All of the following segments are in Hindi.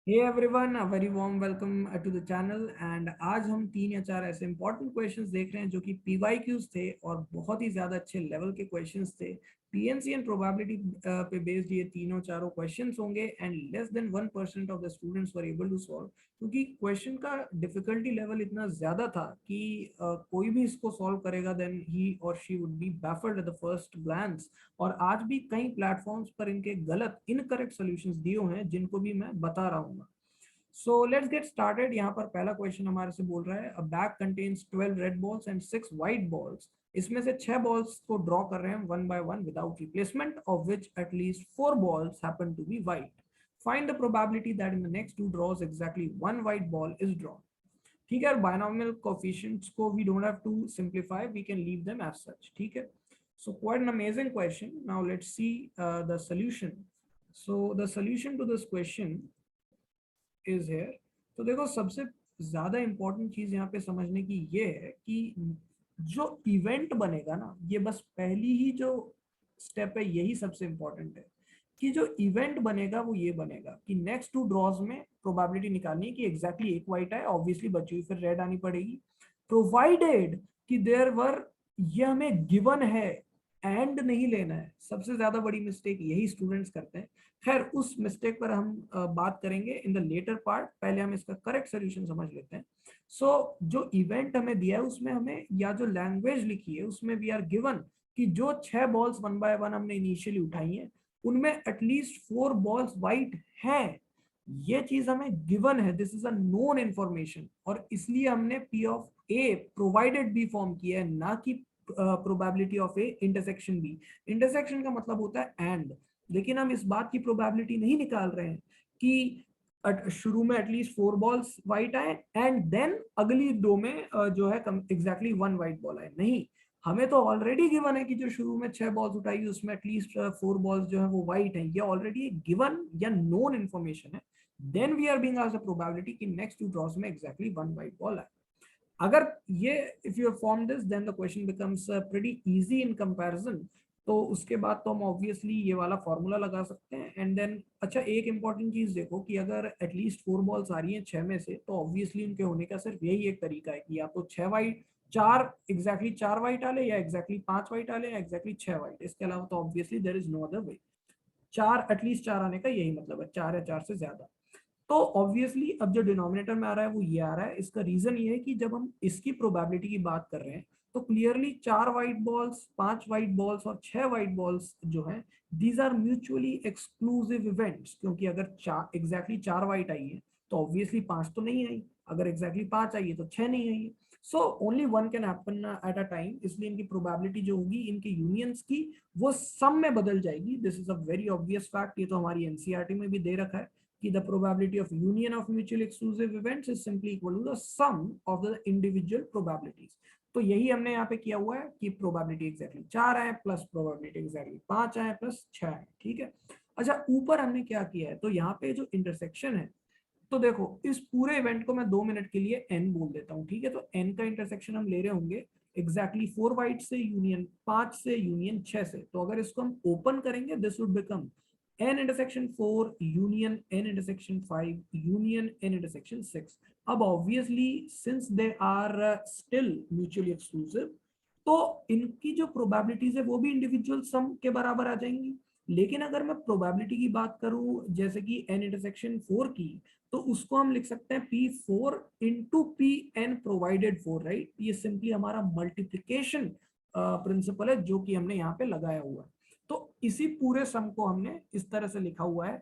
Hey everyone, a very warm welcome to the channel. And आज हम तीन या चार ऐसे इंपॉर्टेंट क्वेश्चंस देख रहे हैं जो कि पीवाईक्यूज थे और बहुत ही ज्यादा अच्छे लेवल के क्वेश्चंस थे। पीएनसी एंड प्रोबेबिलिटी पे बेस्ड ये तीनों चारों क्वेश्चंस होंगे and less than 1% of the students were able to solve, क्योंकि क्वेश्चन का डिफिकल्टी लेवल इतना ज्यादा था कि कोई भी इसको सॉल्व करेगा देन ही और she would be baffled at the first glance. और आज भी कई प्लेटफॉर्म्स पर इनके गलत इनकरेक्ट सॉल्यूशंस दिए हुए हैं जिनको भी मैं बता रहा हूँ। So let's get started. यहाँ पर पहला क्वेश्चन हमारे से बोल रहा है a bag contains 12 red balls and 6 white balls. इसमें से 6 बॉल्स को ड्रॉ कर रहे हैं one by one without replacement, of which at least 4 balls happen to be white. Find the probability that in the next two draws exactly one white ball is drawn. ठीक है, बायनॉमियल कोएफिशिएंट्स को we don't have to simplify, we can leave them as such. ठीक है, so quite an amazing question. Now let's see the solution. So the solution to this question is here. तो देखो, सबसे ज्यादा इंपॉर्टेंट चीज यहाँ पे समझने की ये है कि जो इवेंट बनेगा ना, ये बस पहली ही जो स्टेप है यही सबसे इंपॉर्टेंट है कि जो इवेंट बनेगा वो ये बनेगा कि नेक्स्ट टू ड्रॉज में प्रोबेबिलिटी निकालनी है कि एग्जैक्टली एक वाइट आए, ऑब्वियसली बची हुई फिर रेड आनी पड़ेगी, प्रोवाइडेड कि देयर वर, ये हमें गिवन है, एंड नहीं लेना है। सबसे ज्यादा बड़ी मिस्टेक यही स्टूडेंट्स करते हैं। खैर, उस मिस्टेक पर हम बात करेंगे इन द लेटर पार्ट, पहले हम इसका करेक्ट सोल्यूशन समझ लेते हैं। सो जो इवेंट हमें दिया है उसमें हमें, या जो लैंग्वेज लिखी है उसमें वी आर गिवन कि जो 6 बॉल्स वन बाय वन हमने इनिशियली उठाई हैं उनमें एटलीस्ट 4 बॉल्स वाइट हैं। ये चीज हमें गिवन है, this is a known information, और इसलिए हमने P of A provided B form किया है, ना कि probability of A intersection B. Intersection का मतलब होता है एंड, लेकिन हम इस बात की प्रोबेबिलिटी नहीं निकाल रहे हैं कि शुरू में एटलीस्ट 4 बॉल्स वाइट आए एंड देन अगली दो में जो है एग्जैक्टली वन वाइट बॉल आए। नहीं, हमें तो ऑलरेडी गिवन है कि जो शुरू में 6 बॉल्स उठाई उसमें एटलीस्ट 4 बॉल्स जो है वो वाइट है। ये ऑलरेडी गिवन या नोन इन्फॉर्मेशन है। Then we are being asked the probability कि नेक्स्ट टू ड्रॉज में एग्जैक्टली वन वाइट बॉल आए। अगर ये, if you form this then the question becomes pretty easy in comparison. तो उसके बाद तो हम ऑब्वियसली ये वाला फॉर्मूला लगा सकते हैं एंड देन, अच्छा एक इंपॉर्टेंट चीज देखो कि अगर एटलीस्ट 4 बॉल्स आ रही हैं 6 में से, तो ऑब्वियसली उनके होने का सिर्फ यही एक तरीका है कि या तो 6 वाइट, चार एग्जैक्टली 4 वाइट आले, या एग्जैक्टली 5 वाइट आले, या एग्जैक्टली 6 वाइट। इसके अलावा तो obviously there is no other way. चार, एटलीस्ट 4 आने का यही मतलब है, 4 या 4 से ज्यादा। तो ऑब्वियसली अब जो डिनोमिनेटर में आ रहा है वो ये आ रहा है। इसका रीजन ये है कि जब हम इसकी प्रोबेबिलिटी की बात कर रहे हैं तो clearly 4 white balls, 5 white balls और 6 वाइट बॉल्स जो हैं, these are mutually exclusive events, क्योंकि अगर चार एग्जैक्टली 4 वाइट आई है तो ऑब्वियसली 5 तो नहीं आई, अगर एग्जैक्टली 5 आई है तो 6 नहीं आई है। So only one can happen at a time, इसलिए इनकी प्रोबेबिलिटी जो होगी इनके यूनियंस की, वो सम में बदल जाएगी। This is a very obvious fact, ये तो हमारी एनसीईआरटी में भी दे रखा है कि the probability of union of mutually exclusive events is simply equal to the sum of the individual probabilities। तो यही हमने यहाँ पे किया हुआ है कि प्रोबेबिलिटी एग्जैक्टली 4 है प्लस प्रोबेबिलिटी एग्जैक्टली 5 है प्लस 6 है। ठीक है, अच्छा ऊपर हमने क्या किया है, तो यहाँ पे जो इंटरसेक्शन है, तो देखो इस पूरे इवेंट को मैं 2 मिनट के लिए एन बोल देता हूँ। ठीक है, तो एन का इंटरसेक्शन हम ले रहे होंगे एग्जैक्टली 4 वाइट से यूनियन 5 से यूनियन 6 से। तो अगर इसको हम ओपन करेंगे this would become n intersection 4 union n intersection 5 union n intersection 6। अब obviously since they are still mutually exclusive, तो इनकी जो प्रोबेबिलिटीज है वो भी इंडिविजुअल सम के बराबर आ जाएंगी। लेकिन अगर मैं प्रोबेबिलिटी की बात करूं जैसे कि n इंटरसेक्शन 4 की, तो उसको हम लिख सकते हैं P4 into P N provided 4, right. ये सिंपली हमारा मल्टीप्लीकेशन प्रिंसिपल है जो कि हमने यहाँ पे लगाया हुआ है। तो इसी पूरे सम को हमने इस तरह से लिखा हुआ है,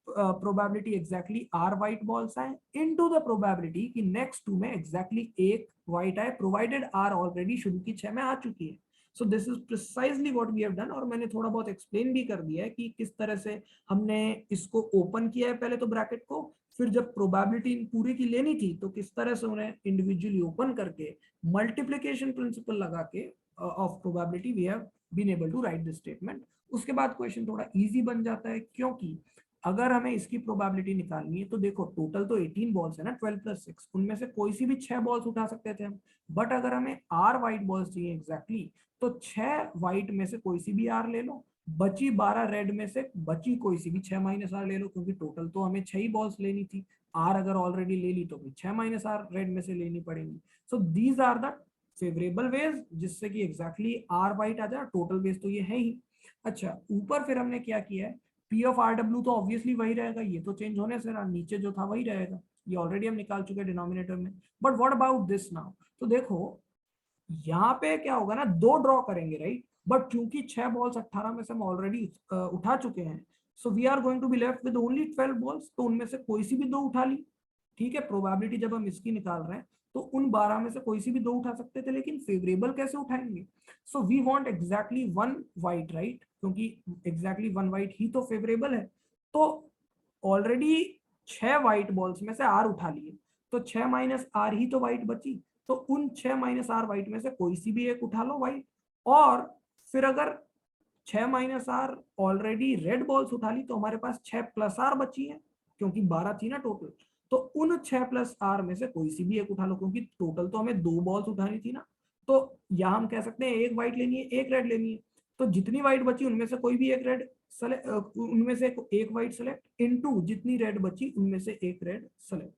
probability exactly R white balls आए इनटू द प्रोबेबिलिटी कि नेक्स्ट टू में एग्जैक्टली एक वाइट आए, प्रोवाइडेड आर ऑलरेडी शुरू की 6 में आ चुकी है। So this is precisely what we have done, और मैंने थोड़ा बहुत एक्सप्लेन भी कर दिया है कि किस तरह से हमने इसको ओपन किया है पहले तो ब्रैकेट को, फिर जब प्रोबेबिलिटी पूरी की लेनी थी तो किस तरह से उन्हें इंडिविजुअली ओपन करके मल्टीप्लीकेशन प्रिंसिपल लगा के of probability we have been able to write this statement. उसके बाद क्वेश्चन थोड़ा इजी बन जाता है, क्योंकि अगर हमें इसकी प्रोबेबिलिटी निकालनी है तो देखो टोटल तो 18 बॉल्स है ना, 12 प्लस 6, उनमें से कोई सी भी 6 बॉल्स उठा सकते थे हम। बट अगर हमें आर वाइट बॉल्स चाहिए एग्जैक्टली, तो 6 वाइट में से कोई सी भी आर ले लो, बची 12 रेड में से बची कोई सी भी 6 माइनस आर ले लो, क्योंकि टोटल तो हमें 6 ही बॉल्स लेनी थी। आर अगर ऑलरेडी ले ली तो भी 6 माइनस आर रेड में से लेनी पड़ेंगी। So these are the favourable ways जिससे कि एग्जैक्टली आर वाइट आ जाए। टोटल वेज तो ये है ही। अच्छा, ऊपर फिर हमने क्या किया है, पी ऑफ आर डब्ल्यू तो ऑब्वियसली वही रहेगा, ये तो चेंज होने से रहा, नीचे जो था वही रहेगा, ये ऑलरेडी हम निकाल चुके हैं डिनोमिनेटर में। But what about this now? तो देखो यहाँ पे क्या होगा ना, दो ड्रॉ करेंगे राइट, बट क्योंकि 6 बॉल्स 18 में से हम ऑलरेडी उठा चुके हैं, so we are going to be left with only 12 balls, तो उनमें से कोई सी भी दो उठा ली। ठीक है, प्रोबेबिलिटी जब हम इसकी निकाल रहे हैं तो उन 12 में से कोई सी भी दो उठा सकते थे, लेकिन फेवरेबल कैसे उठाएंगे? So we want exactly one white right, क्योंकि एग्जैक्टली वन वाइट ही तो फेवरेबल है। तो ऑलरेडी 6 वाइट बॉल्स में से आर उठा लिए, तो 6 माइनस आर ही तो वाइट बची, तो उन 6 माइनस आर वाइट में से कोई सी भी एक उठा लो वाइट। और फिर अगर 6 minus R already red balls उठा ली, तो हमारे पास 6 प्लस आर बची है, क्योंकि 12 थी ना टोटल। तो उन 6 प्लस आर में से कोई सी भी एक उठा लो, क्योंकि टोटल तो हमें दो बॉल्स उठानी थी ना। तो यहां हम कह सकते हैं एक व्हाइट लेनी है, एक रेड लेनी है। तो जितनी व्हाइट बची उनमें से कोई भी एक रेड सेलेक्ट, उनमें से एक व्हाइट सेलेक्ट इनटू जितनी रेड बची उनमें से एक रेड सेलेक्ट।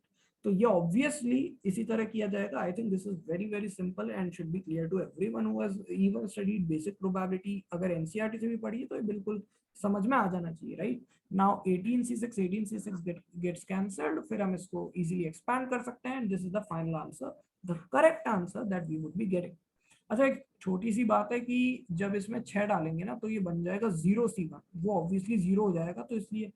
तो ये ऑब्वियसली इसी तरह किया जाएगा। I think this is very very simple and should be clear to everyone who has even studied basic probability. अगर एनसीईआरटी से भी पढ़ी है तो ये बिल्कुल समझ में आ जाना चाहिए right. Now 18c6 gets cancelled, फिर हम इसको इजीली एक्सपैंड कर सकते हैं। This is the final answer, the correct answer that we would be getting. अच्छा, एक छोटी सी बात है कि जब इसमें 6 डालेंगे ना तो ये बन जाएगा 0c1, वो ऑब्वियसली 0 हो जाएगा, तो इसलिए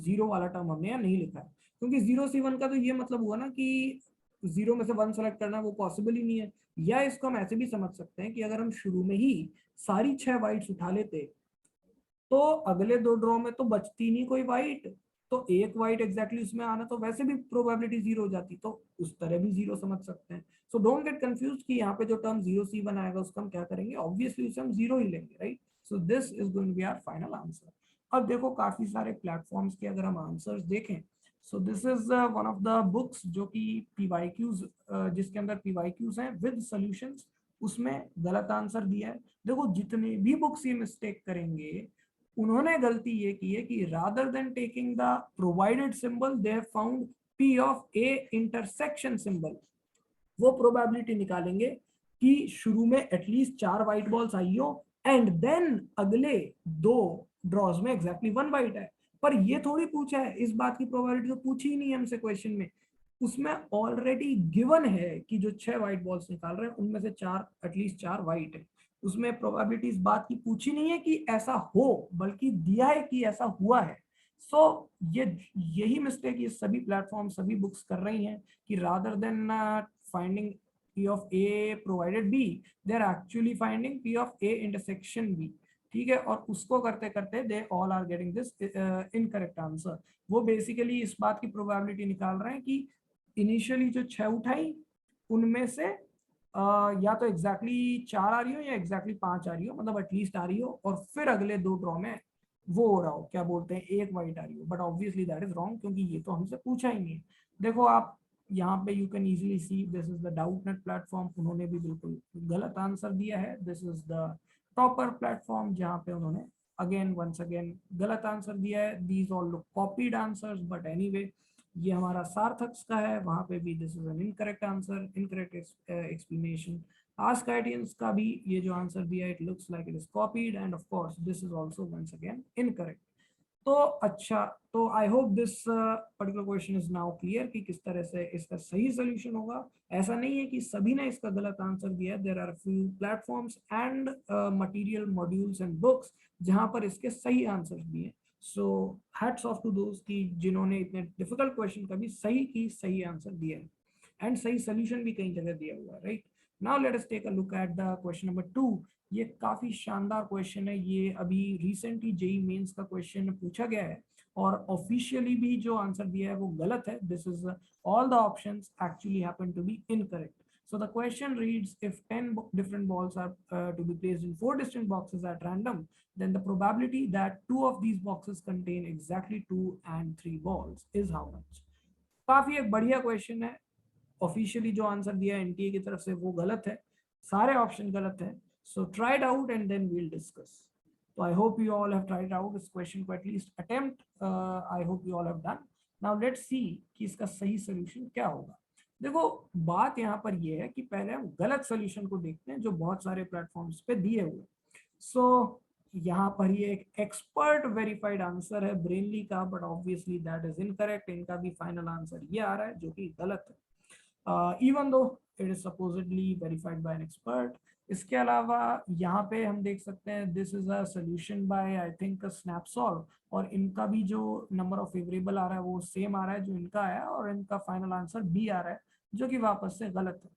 0 वाला टर्म हमने यहाँ नहीं लिखा है, क्योंकि 0c1 का तो ये मतलब हुआ ना कि 0 में से 1 सेलेक्ट करना वो पॉसिबल ही नहीं है। या इसको हम ऐसे भी समझ सकते हैं कि अगर हम शुरू में ही सारी 6 वाइट्स उठा लेते तो अगले दो ड्रॉ में तो बचती नहीं कोई वाइट, तो एक वाइट एग्जैक्टली उसमें आना तो वैसे भी प्रोबेबिलिटी 0 हो जाती, तो उस तरह भी 0 समझ सकते हैं। सो डोंट गेट कंफ्यूज कि यहाँ पे जो टर्म 0c1 आएगा उसका हम क्या करेंगे, ऑब्वियसली उसे हम 0 ही लेंगे right. So this is going to be our final answer. अब देखो काफी सारे प्लेटफॉर्म्स के अगर हम आंसर्स देखें, सो this is one of the books जो कि पीवाईक्यूज, जिसके अंदर पीवाईक्यूज हैं विद सॉल्यूशंस, उसमें गलत आंसर दिया है। देखो जितने भी बुक्स ये मिस्टेक करेंगे, उन्होंने गलती ये की है कि rather than taking the provided symbol they have found P of A intersection symbol. वो प्रोबेबिलिटी निकालेंगे कि शुरू में एटलीस्ट 4 व्हाइट बॉल्स आई हो एंड देन अगले दो ड्रॉज में एग्जैक्टली 1 व्हाइट है। पर ये थोड़ी पूछा है, इस बात की प्रोबेबिलिटी तो पूछी ही नहीं है हमसे क्वेश्चन में। उसमें ऑलरेडी गिवन है कि जो 6 व्हाइट बॉल्स निकाल रहे हैं उनमें से 4 एटलीस्ट 4 व्हाइट है। उसमें प्रोबेबिलिटी इस बात की पूछी नहीं है कि ऐसा हो, बल्कि दिया है कि ऐसा हुआ है। सो ये यही मिस्टेक ये सभी प्लेटफॉर्म सभी बुक्स कर रही हैं कि rather than finding P of A provided B, they are actually finding P of A intersection B। ठीक है, और उसको करते करते they all are getting this incorrect answer। वो बेसिकली इस बात की प्रोबेबिलिटी निकाल रहे हैं कि इनिशियली जो 6 उठाई उनमें से या तो एग्जैक्टली 4 आ रही हो या एग्जैक्टली 5 आ रही हो, मतलब एटलीस्ट आ रही हो, और फिर अगले दो ड्रॉ में वो हो रहा हो, क्या बोलते हैं, एक वाइट आ रही हो। But obviously that is wrong, क्योंकि ये तो हमसे पूछा ही नहीं है। देखो आप यहाँ पे you can easily see this is the Doubtnut platform, उन्होंने भी बिल्कुल गलत आंसर दिया है। This is the Toppr platform, जहाँ पे उन्होंने अगेन वंस अगेन गलत आंसर दिया है। These all look copied answers, but anyway ये हमारा सार्थक्स का है, वहां पे भी this is an incorrect answer, incorrect explanation. Ask IITians का भी ये जो आंसर दिया it looks like it is copied, and of course this is also once again incorrect. तो अच्छा, तो I hope this particular question is now clear कि किस तरह से इसका सही सोल्यूशन होगा। ऐसा नहीं है कि सभी ने इसका गलत आंसर दिया है, there are few platforms and material modules and books जहां पर इसके सही आंसर्स भी हैं। सो हैट्स ऑफ टू दोस्त की जिन्होंने इतने डिफिकल्ट क्वेश्चन का भी सही आंसर दिया है, एंड सही सोल्यूशन भी कई जगह दिया हुआ है right. Now let us take a look at the question number 2। ये काफी शानदार क्वेश्चन है, ये अभी रिसेंटली जेई मेंस का क्वेश्चन पूछा गया है, और ऑफिशियली भी जो आंसर दिया है वो गलत है। This is all the options actually happen to be incorrect. So the question reads, if 10 different balls are to be placed in 4 distinct boxes at random, then the probability that 2 of these boxes contain exactly 2 and 3 balls is how much? काफी एक बढ़िया क्वेश्चन है। ऑफिशियली जो आंसर दिया है एनटीए की तरफ से वो गलत है, सारे ऑप्शन गलत है। So try it out and then we'll discuss. तो I hope you all have tried out इस क्वेश्चन को at least attempt, I hope you all have done. Now let's see कि इसका सही सोल्यूशन क्या होगा। देखो बात यहाँ पर ये है कि पहले हम गलत सोल्यूशन को देखते हैं जो बहुत सारे प्लेटफॉर्म्स पे दिए हुए। सो यहाँ पर ये एक एक्सपर्ट वेरीफाइड आंसर है ब्रेनली का, but obviously that is incorrect. इनका भी फाइनल आंसर ये आ रहा है जो कि गलत है, even though it is supposedly verified by an expert. इसके अलावा यहाँ पे हम देख सकते हैं this is a solution by I think Snapsolve, और इनका भी जो नंबर ऑफ फेवरेबल आ रहा है वो सेम आ रहा है जो इनका है, और इनका फाइनल आंसर बी आ रहा है जो कि वापस से गलत है।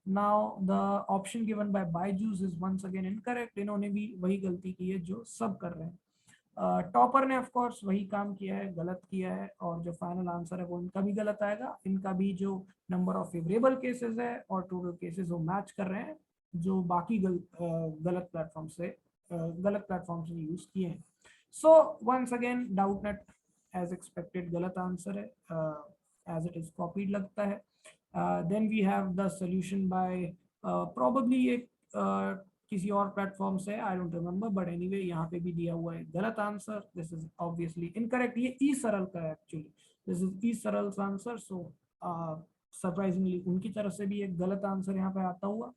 Now the option given by Byju's is once again incorrect. इन्होंने भी वही गलती की है जो सब कर रहे हैं। टॉपर ने ऑफ कोर्स वही काम किया है, गलत किया है, और जो फाइनल आंसर है वो इनका भी गलत आएगा। इनका भी जो नंबर ऑफ फेवरेबल केसेस है और टोटल केसेस वो मैच कर रहे हैं जो बाकी गलत प्लेटफॉर्म से यूज किए हैं। So once again Doubtnut as expected गलत आंसर है, एज इट इज कॉपीड लगता है। Then we have the solution by probably एक किसी और प्लेटफॉर्म से, I don't remember, but anyway यहाँ पे भी दिया हुआ है गलत answer. This is obviously incorrect. ये ई सरल का है एक्चुअली, दिस इज ई सरल आंसर। सो सरप्राइजिंगली उनकी तरफ से भी एक गलत आंसर यहाँ पे आता हुआ।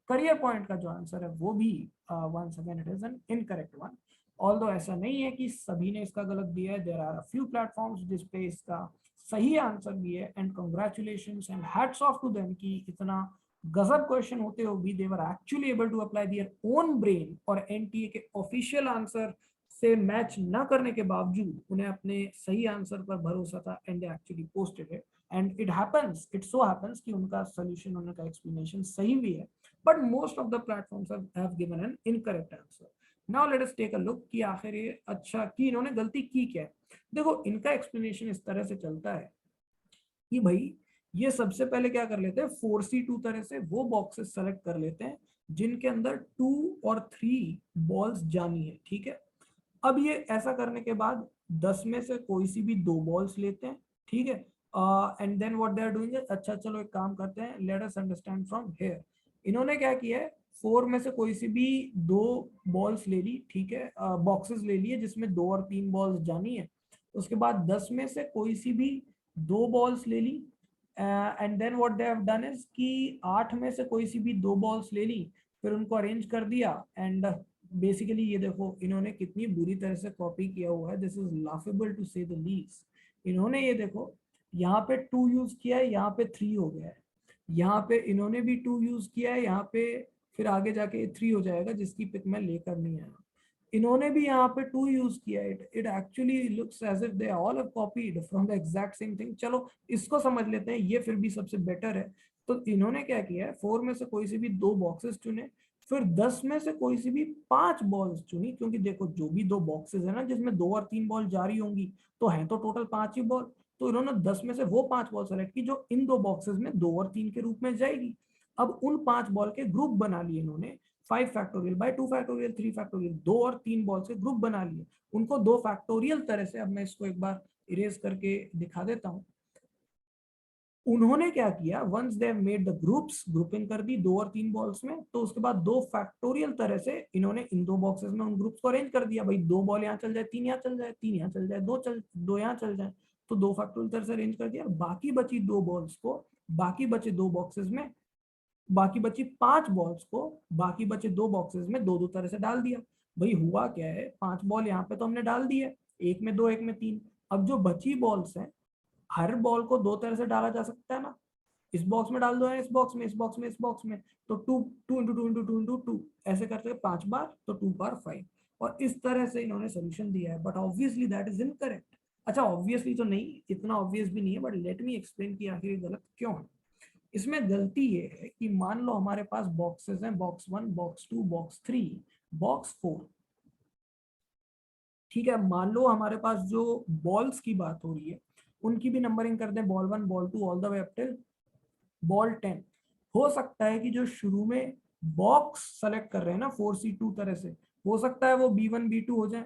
करियर पॉइंट का जो आंसर है वो भी once again it is an incorrect one. Although ऐसा नहीं है कि सभी ने इसका गलत दिया है, there are a few platforms जिसपे इसका सही आंसर भी है, and congratulations and hats off to them कि इतना गजब क्वेश्चन होते हुए भी they were actually able to apply their own brain, और एनटीए के ऑफिशियल आंसर से मैच न करने के बावजूद उन्हें अपने सही आंसर पर भरोसा था, and they actually posted it. And it so happens कि उनका सोल्यूशन, उनका एक्सप्लेनेशन सही भी है, but most of the platforms have given an incorrect answer. Now let us take a look कि आखिर ये अच्छा कि इन्होंने गलती की क्या है। देखो इनका एक्सप्लेनेशन इस तरह से चलता है कि भाई ये सबसे पहले क्या कर लेते हैं, 4C2 तरह से वो बॉक्सेस सेलेक्ट कर लेते हैं जिनके अंदर 2 और 3 बॉल्स जानी है, ठीक है। अब ये ऐसा करने के बाद 10 में से कोई सी भी 2 बॉल्स लेते हैं, ठीक है। And then what they are doing, अच्छा चलो एक काम करते हैं, let us understand from here. इन्होंने क्या किया है, 4 में से कोई सी भी 2 बॉल्स ले ली, ठीक है, बॉक्सेस ले लिए जिसमें 2 और 3 बॉल्स जानी है। उसके बाद 10 में से कोई सी भी 2 बॉल्स ले ली, and then what they have done is कि 8 में से कोई सी भी 2 बॉल्स ले ली, फिर उनको अरेंज कर दिया। एंड बेसिकली ये देखो इन्होंने कितनी बुरी तरह से कॉपी किया हुआ है, दिस इज लाफेबल टू से द लीस्ट। इन्होंने ये देखो यहाँ पे 2 यूज किया है, यहाँ पे 3 हो गया है, यहाँ पे इन्होंने भी 2 यूज किया है, यहाँ पे फिर आगे जाके 3 हो जाएगा जिसकी पिक मैं लेकर नहीं आया। इन्होंने भी यहाँ पे 2 यूज किया है, it actually looks as if they all have copied from the exact same thing. चलो इसको समझ लेते हैं, ये फिर भी सबसे बेटर है। तो इन्होंने क्या किया है, 4 में से कोई सी भी 2 बॉक्सेस चुने, फिर 10 में से कोई सी भी 5 बॉल्स चुनी, क्योंकि देखो जो भी 2 बॉक्सेस है ना जिसमें 2 और 3 बॉल जा रही होंगी, तो है तो टोटल 5 ही बॉल। तो इन्होंने 10 में से वो 5 बॉल सेलेक्ट की जो इन 2 बॉक्सेस में 2 और 3 के रूप में जाएगी। अब उन 5 बॉल के ग्रुप बना लिए इन्होंने, 5 फैक्टोरियल बाय 2 फैक्टोरियल 3 फैक्टोरियल, 2 और 3 बॉल से ग्रुप बना लिए उनको 2 फैक्टोरियल तरह से। अब मैं इसको एक बार इरेज करके दिखा देता हूं। उन्होंने क्या किया, once they made the groups, grouping कर दी 2 और 3 बॉल्स में, तो उसके बाद 2 फैक्टोरियल तरह से इन्होंने इन 2 बॉक्सेस में उन ग्रुप्स को अरेंज कर दिया। भाई 2 बॉल यहाँ चल जाए, 3 यहाँ चल जाए, 3 यहाँ चल जाए, 2 यहाँ चल जाए, तो 2 फैक्टोरियल तरह से अरेंज कर दिया। बाकी बची 2 बॉल्स को बाकी बचे 2 बॉक्सेस में, बाकी बची 5 बॉल्स को बाकी बचे 2 बॉक्सेस में 2-2 तरह से डाल दिया। भाई हुआ क्या है, 5 बॉल यहाँ पे तो हमने डाल दी है, एक में 2 एक में 3। अब जो बची बॉल्स हैं, हर बॉल को 2 तरह से डाला जा सकता है ना, इस बॉक्स में डाल दो है, इस बॉक्स में, इस बॉक्स में, इस बॉक्स में, तो 2 2 इंटू 2 इंटू 2 इंटू 2 ऐसे करके 5 बार, तो 2 बार 5, और इस तरह से इन्होंने सोल्यूशन दिया है। But obviously that is incorrect. अच्छा ऑब्वियसली तो नहीं, इतना ऑब्वियस भी नहीं है, बट लेट मी एक्सप्लेन कि आखिर गलत क्यों है। इसमें गलती ये है कि मान लो हमारे पास बॉक्सेस हैं, बॉक्स 1, बॉक्स 2, बॉक्स 3, बॉक्स 4, ठीक है। मान लो हमारे पास जो बॉल्स की बात हो रही है उनकी भी नंबरिंग कर दें, ball 1 ball 2 all the way up till ball 10। हो सकता है कि जो शुरू में बॉक्स सेलेक्ट कर रहे हैं ना 4C2 तरह से, हो सकता है वो B1 B2 हो जाए,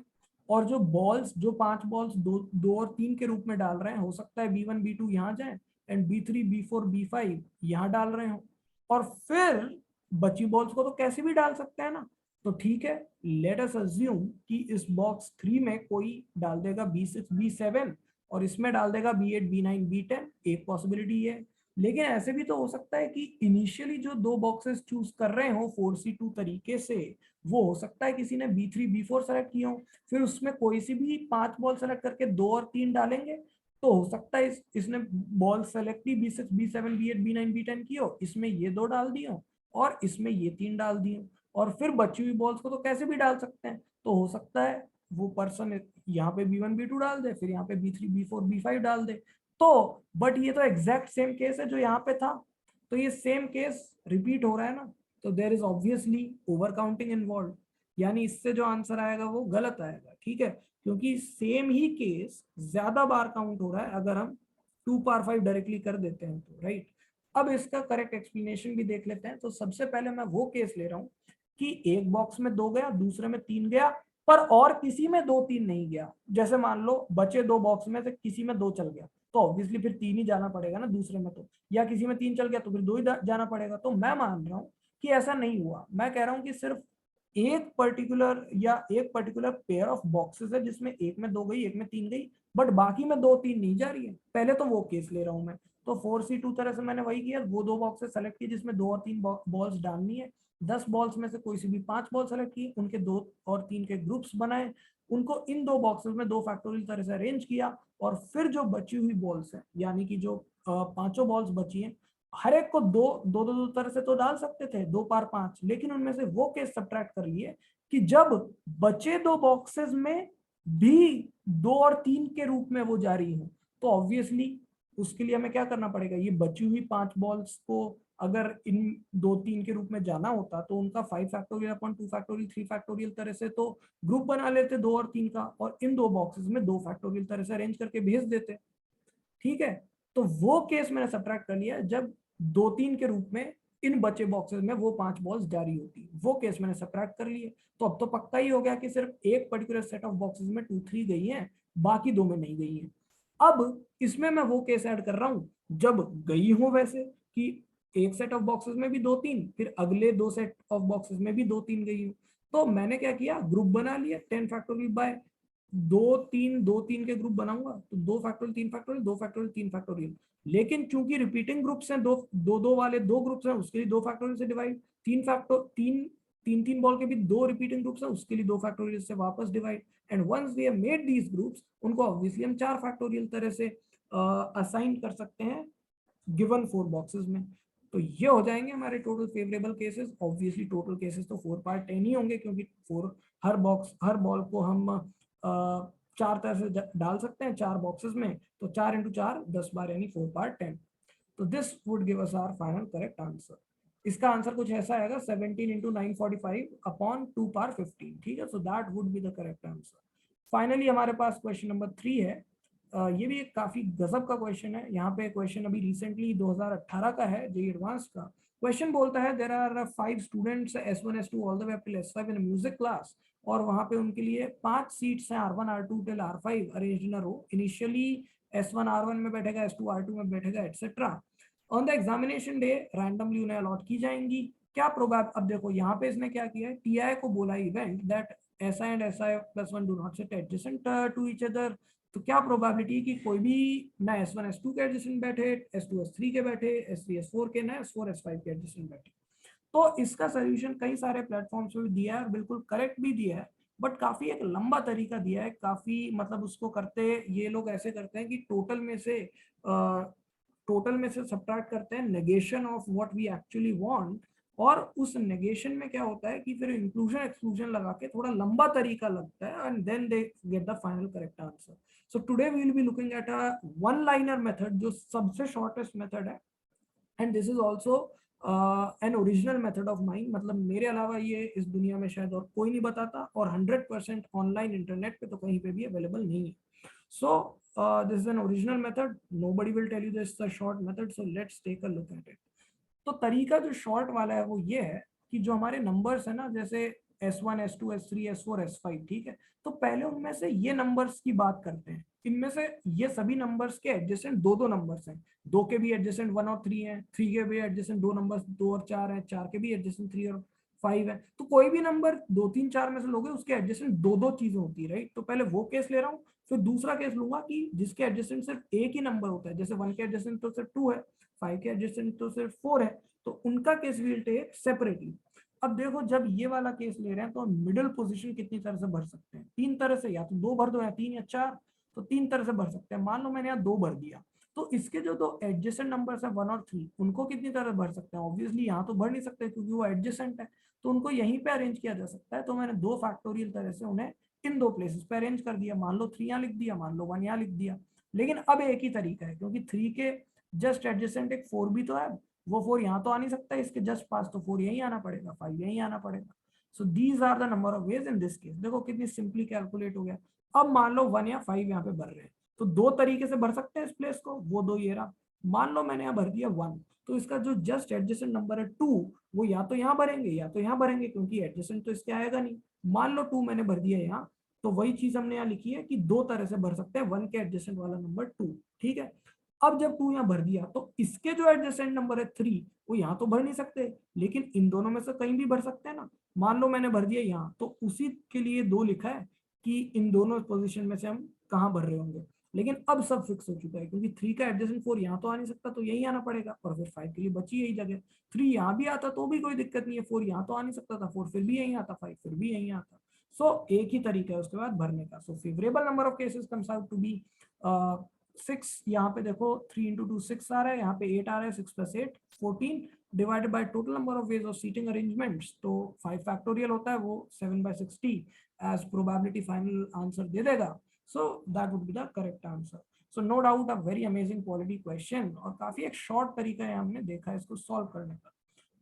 और जो बॉल्स, जो 5 बॉल्स 2 और 3 के रूप में डाल रहे हैं, हो सकता है B1 B2 यहाँ जाए, एंड B3 B4 B5 यहाँ डाल रहे हो। और फिर बची बॉल्स को तो कैसे भी डाल सकते हैं ना, तो ठीक है, लेट अस अज्यूम कि इस बॉक्स 3 में कोई डाल देगा B6 B7 और इसमें डाल देगा B8 B9 B10, एक पॉसिबिलिटी है। लेकिन ऐसे भी तो हो सकता है कि इनिशियली जो दो बॉक्सेस चूज कर रहे हो 4C2 तरीके से, वो हो सकता है किसी ने B3 B4 सेलेक्ट किया हो, फिर उसमें कोई सी भी 5 बॉल सेलेक्ट करके 2 और 3 डालेंगे, तो हो सकता है इसने बॉल सेलेक्ट की B6 B7 B8 B9 B10 की हो, इसमें ये 2 डाल दिए हो और इसमें ये 3 डाल दिए, और फिर बची हुई बॉल्स को तो कैसे भी डाल सकते हैं। तो हो सकता है वो पर्सन यहाँ पे B1 B2 डाल दे, फिर यहाँ पे B3 B4 B5 डाल दे। तो बट ये तो एग्जैक्ट सेम केस है जो यहाँ पे था, तो ये सेम केस रिपीट हो रहा है ना, तो there is obviously over counting involve, यानी इससे जो आंसर आएगा वो गलत आएगा। ठीक है, क्योंकि सेम ही केस ज्यादा बार काउंट हो रहा है अगर हम 2 par 5 डायरेक्टली कर देते हैं तो, राइट। अब इसका करेक्ट एक्सप्लेनेशन भी देख लेते हैं। तो सबसे पहले मैं वो केस ले रहा हूँ कि एक बॉक्स में 2 गया, दूसरे में 3 गया, पर और किसी में 2 3 नहीं गया। जैसे मान लो बचे 2 बॉक्स में से किसी में 2 चल गया, तो ऑब्वियसली फिर 3 ही जाना पड़ेगा ना दूसरे में, तो या किसी में 3 चल गया तो फिर 2 ही जाना पड़ेगा। तो मैं मान रहा हूँ कि ऐसा नहीं हुआ, मैं कह रहा हूँ कि सिर्फ एक पर्टिकुलर पेयर ऑफ बॉक्सेस है जिसमें एक में 2 गई, एक में 3 गई, बट बाकी में 2 3 नहीं जा रही है। पहले तो वो केस ले रहा हूं मैं। तो 4C2 तरह से मैंने वही किया, वो 2 बॉक्सेस सेलेक्ट किए जिसमें 2 और 3 बॉल्स डालनी है। 10 बॉल्स में से कोई सी भी 5 बॉल सेलेक्ट की, उनके 2 और 3 के ग्रुप्स बनाए, उनको इन 2 बॉक्सेस में 2 फैक्टोरियल तरह से अरेंज किया, और फिर जो बची हुई बॉल्स है, यानी कि जो पांचों बॉल्स बची हैं, हर एक को दो दो दो, दो तरह से तो डाल सकते थे, 2 par 5, लेकिन उनमें से वो केस सब्ट्रैक्ट कर लिए कि जब बचे 2 बॉक्सेस में भी 2 और 3 के रूप में वो जारी हो, तो ऑब्वियसली उसके लिए हमें क्या करना पड़ेगा, ये बची हुई 5 बॉल्स को अगर इन 2 3 के रूप में जाना होता तो उनका 5 फैक्टोरियल अपॉन 2 फैक्टोरियल 3 फैक्टोरियल तरह से तो ग्रुप बना लेते 2 और 3 का, और इन 2 बॉक्सेस में 2 फैक्टोरियल तरह से अरेंज करके भेज देते। ठीक है, तो वो केस मैंने सब्ट्रैक्ट कर लिया जब 2 3 के रूप में इन बचे बॉक्सेस में वो 5 बॉल्स जारी होती, वो केस मैंने सब्ट्रैक्ट कर लिए। तो अब तो पक्का ही हो गया कि सिर्फ एक पर्टिकुलर सेट ऑफ बॉक्सेस में 2 3 गई हैं, बाकी 2 में नहीं गई हैं। अब इसमें मैं वो केस ऐड कर रहा हूं जब गई हो वैसे, कि एक सेट ऑफ बॉक्सेस में भी 2 3, फिर अगले 2 सेट ऑफ बॉक्सेस में भी 2 3 गई हो। तो मैंने क्या किया, ग्रुप बना लिया 10 फैक्टोरियल बाय 2 3 के ग्रुप बनाऊंगा, तो 2 फैक्टोरियल 3 फैक्टोरियल 2 फैक्टोरियल 3 फैक्टोरियल। लेकिन चूंकि रिपीटिंग ग्रुप्स हैं, दो दो दो वाले 2 ग्रुप्स हैं, उसके लिए 2 फैक्टोरियल से डिवाइड, 3 बॉल के भी 2 रिपीटिंग ग्रुप्स हैं, उसके लिए 2 फैक्टोरियल से वापस divide. And once we have made these groups, उनको ऑब्वियसली हम 4 फैक्टोरियल तरह से असाइन कर सकते हैं गिवन 4 बॉक्सेस में। तो ये हो जाएंगे हमारे total favourable cases. Obviously total cases तो 4 par 10 ही होंगे, क्योंकि 4 हर बॉल को हम 4 तरह से डाल सकते हैं 4 बॉक्सेस में, तो 4 इंटू 4 10 बार, यानी 4 par 10। तो this would give us our final correct answer. इसका आंसर कुछ ऐसा आएगा 17 इंटू 945 अपॉन 2 par 15। ठीक है, सो that would be the correct answer. Finally हमारे पास क्वेश्चन नंबर 3 है। ये भी एक काफी गजब का क्वेश्चन है। यहाँ पे क्वेश्चन अभी रिसेंटली 2018 का है, जेईई एडवांस का। क्वेश्चन बोलता है there are 5 students S1 S2 all the way up till S5 in music class, और वहाँ पे उनके लिए 5 सीट्स हैं R1 R2 till R5 arranged in a row. Initially S1 R1 में बैठेगा, S2 R2 में बैठेगा, etcetera. On the examination day randomly उन्हें अलॉट की जाएंगी। क्या प्रोबेब, अब देखो यहाँ पे इसने क्या किया है, टीआई को बोला event that SI and SI+1 do not sit adjacent to each other. तो क्या प्रोबेबिलिटी कि कोई भी ना S1 S2 के एडजेसेंट बैठे, S2 S3 के बैठे, S3 S4 के, ना S4 S5 के एडजेसेंट बैठे। तो इसका सोल्यूशन कई सारे प्लेटफॉर्म्स पे भी दिया है और बिल्कुल करेक्ट भी दिया है, बट काफी एक लंबा तरीका दिया है। काफी मतलब उसको करते ये लोग ऐसे करते हैं कि टोटल में से सब्ट्रैक्ट करते हैं negation of what we actually want, और उस नेगेशन में क्या होता है कि फिर इंक्लूजन एक्सक्लूजन लगा के थोड़ा लंबा तरीका लगता है, and then they get the final correct answer. So today we will be looking at a one liner method, जो सबसे शॉर्टेस्ट मेथड है, and this is also an original method of mind. मतलब मेरे अलावा ये इस दुनिया में शायद और कोई नहीं बताता, और 100% ऑनलाइन इंटरनेट पे तो कहीं पे भी अवेलेबल नहीं है। So this is an original method. Nobody will tell you this is a short method. So let's take a look at it. तो तरीका जो शॉर्ट वाला है वो ये है कि जो हमारे नंबर्स है ना, जैसे S1 S2 S3 S4 S5, ठीक है, तो पहले उनमें से ये नंबर्स की बात करते हैं। इनमें से ये सभी नंबर्स के एडजेसेंट दो दो नंबर्स हैं, 2 के भी एडजेसेंट 1 और 3 हैं, 3 के भी एडजेसेंट 2 नंबर्स 2 और 4 हैं, 4 के भी एडजेसेंट 3 और 5 है। तो कोई भी नंबर 2 3 4 में से लोगे उसके एडजेसेंट दो दो चीजें होती है, राइट। तो पहले वो केस ले रहा हूँ, फिर दूसरा केस लूंगा कि जिसके एडजेसेंट सिर्फ एक ही नंबर होता है, जैसे 1 के एडजेसेंट तो सिर्फ 2 है, 5 के एडजेसेंट तो सिर्फ 4 है, तो उनका केस विल टेक सेपरेटली। अब देखो जब ये वाला केस ले रहे हैं तो मिडिल पोजीशन कितनी तरह से भर सकते हैं, तीन तरह से, या तो दो भर दो या तीन या चार, तो तीन तरह से भर सकते हैं। मान लो मैंने यहाँ दो भर दिया, तो इसके जो दो एडजेसेंट नंबर्स है 1 और 3, उनको कितनी तरह भर सकते हैं, ऑब्वियसली यहाँ तो भर नहीं सकते क्योंकि वो एडजेसेंट है, तो उनको यहीं पे अरेंज किया जा सकता है। तो मैंने दो फैक्टोरियल तरह से उन्हें इन दो प्लेसेस पे अरेंज कर दिया, मान लो 3 यहाँ लिख दिया, मान लो 1 यहाँ लिख दिया। लेकिन अब एक ही तरीका है, क्योंकि 3 के जस्ट एडजेसेंट एक 4 भी तो है, वो 4 यहाँ तो आ नहीं सकता, इसके जस्ट पास तो 4 यहीं आना पड़ेगा, 5 यहीं आना पड़ेगा। So these are the number of ways in this case. देखो कितनी सिंपली कैलकुलेट हो गया। अब मान लो 1 या 5 यहाँ पे भर रहे हैं, तो दो तरीके से भर सकते हैं इस प्लेस को, वो दो ये रहा। मान लो मैंने यहाँ भर दिया 1, तो इसका जो जस्ट एडजेसेंट नंबर है 2, वो या तो यहाँ भरेंगे या तो यहाँ भरेंगे, क्योंकि एडजेसेंट तो इसके आएगा नहीं। मान लो 2 मैंने भर दिया यहाँ, तो वही चीज हमने यहाँ लिखी है कि दो तरह से भर सकते हैं 1 के एडजेसेंट वाला नंबर 2, ठीक है। अब जब 2 यहाँ भर दिया तो इसके जो एडजेसेंट नंबर है 3, वो यहाँ तो भर नहीं सकते, लेकिन इन दोनों में से कहीं भी भर सकते हैं ना। मान लो मैंने भर दिया यहाँ, तो उसी के लिए 2 लिखा है कि इन दोनों पोजीशन में से हम कहाँ भर रहे होंगे। लेकिन अब सब फिक्स हो चुका है, क्योंकि 3 का एडजेसेंट 4 यहाँ तो आ नहीं सकता, तो यही आना पड़ेगा, और फिर 5 के लिए बची यही जगह। 3 यहाँ भी आता तो भी कोई दिक्कत नहीं है, 4 यहाँ तो आ नहीं सकता था, 4 फिर भी यहीं आता, 5 फिर भी यहीं आता। सो एक ही तरीका है उसके बाद भरने का। So favourable number of cases comes out to be 6। यहाँ पे देखो 3 इंटू 2 6 आ रहा है, यहाँ पे 8 आ रहा है, 6 plus 8 14 divided by total number of ways of seating arrangements, तो 5 फैक्टोरियल होता है, वो 7/60 एज प्रोबेबिलिटी फाइनल आंसर दे देगा। So that would be the correct answer. So no doubt a very amazing quality question, और काफी एक शॉर्ट तरीका है हमने देखा है इसको सॉल्व करने का।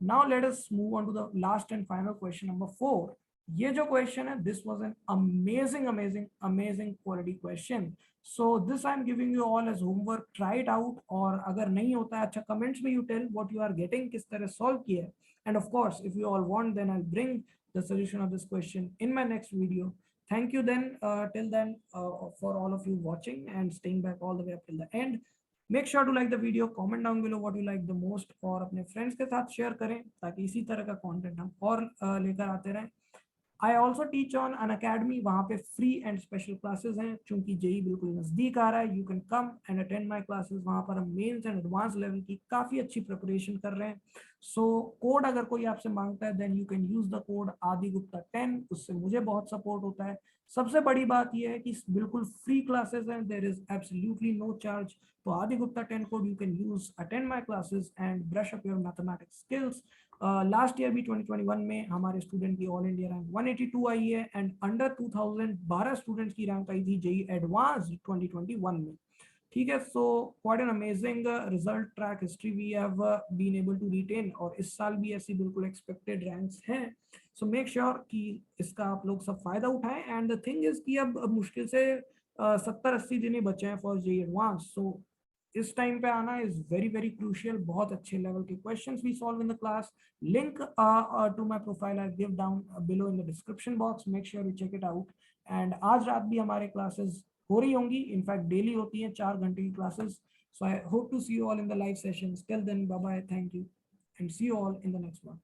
Now let us move on to the last and final question number 4. ये जो क्वेश्चन है, this was an amazing quality question. So this I am giving you all as homework. Try it out. और अगर नहीं होता है, अच्छा comments में you tell what you are getting, किस तरह solve किया है. And of course, if you all want, then I'll bring the solution of this question in my next video. Thank you then, till then, for all of you watching and staying back all the way up till the end. Make sure to like the video, comment down below what you like the most, और अपने फ्रेंड्स के साथ शेयर करें ताकि इसी तरह का कंटेंट हम और लेकर आते रहें। I also teach on Unacademy, वहाँ पे फ्री एंड स्पेशल क्लासेस हैं, चूंकि जेई बिल्कुल नजदीक आ रहा है, you can come and attend my classes. वहाँ पर हम मेंस एंड एडवांस लेवल की काफ़ी अच्छी प्रिपरेशन कर रहे हैं। सो कोड अगर कोई आपसे मांगता है, then you can use the code AdiGupta10, उससे मुझे बहुत सपोर्ट होता है। सबसे बड़ी बात यह है कि बिल्कुल फ्री क्लासेस हैं, there is absolutely no charge. तो AdiGupta10 code you can use, attend my classes and brush up your mathematics skills. Last year भी 2021 में हमारे स्टूडेंट की ऑल इंडिया रैंक 182 आई है, एंड अंडर 2000 12 स्टूडेंट्स की रैंक आई थी जेई एडवांस 2021 में, ठीक है। So quite an amazing result track history we have been able to retain, और इस साल भी ऐसी बिल्कुल एक्सपेक्टेड रैंक्स हैं। सो मेक श्योर कि इसका आप लोग सब फायदा उठाएं। एंड द थिंग इज कि अब मुश्किल से 70-80 दिन ही बचे हैं फॉर जेई एडवांस। सो इस टाइम पे आना इज वेरी वेरी क्रूशियल। बहुत अच्छे लेवल के questions we solve in the class. Link to my profile I give down below in the description box, make sure you check it out. And आज रात भी हमारे क्लासेस हो रही होंगी, इनफैक्ट डेली होती हैं 4 घंटे की classes. So I hope to see you all in the live sessions. Till then bye bye, thank you and see you all in the next one.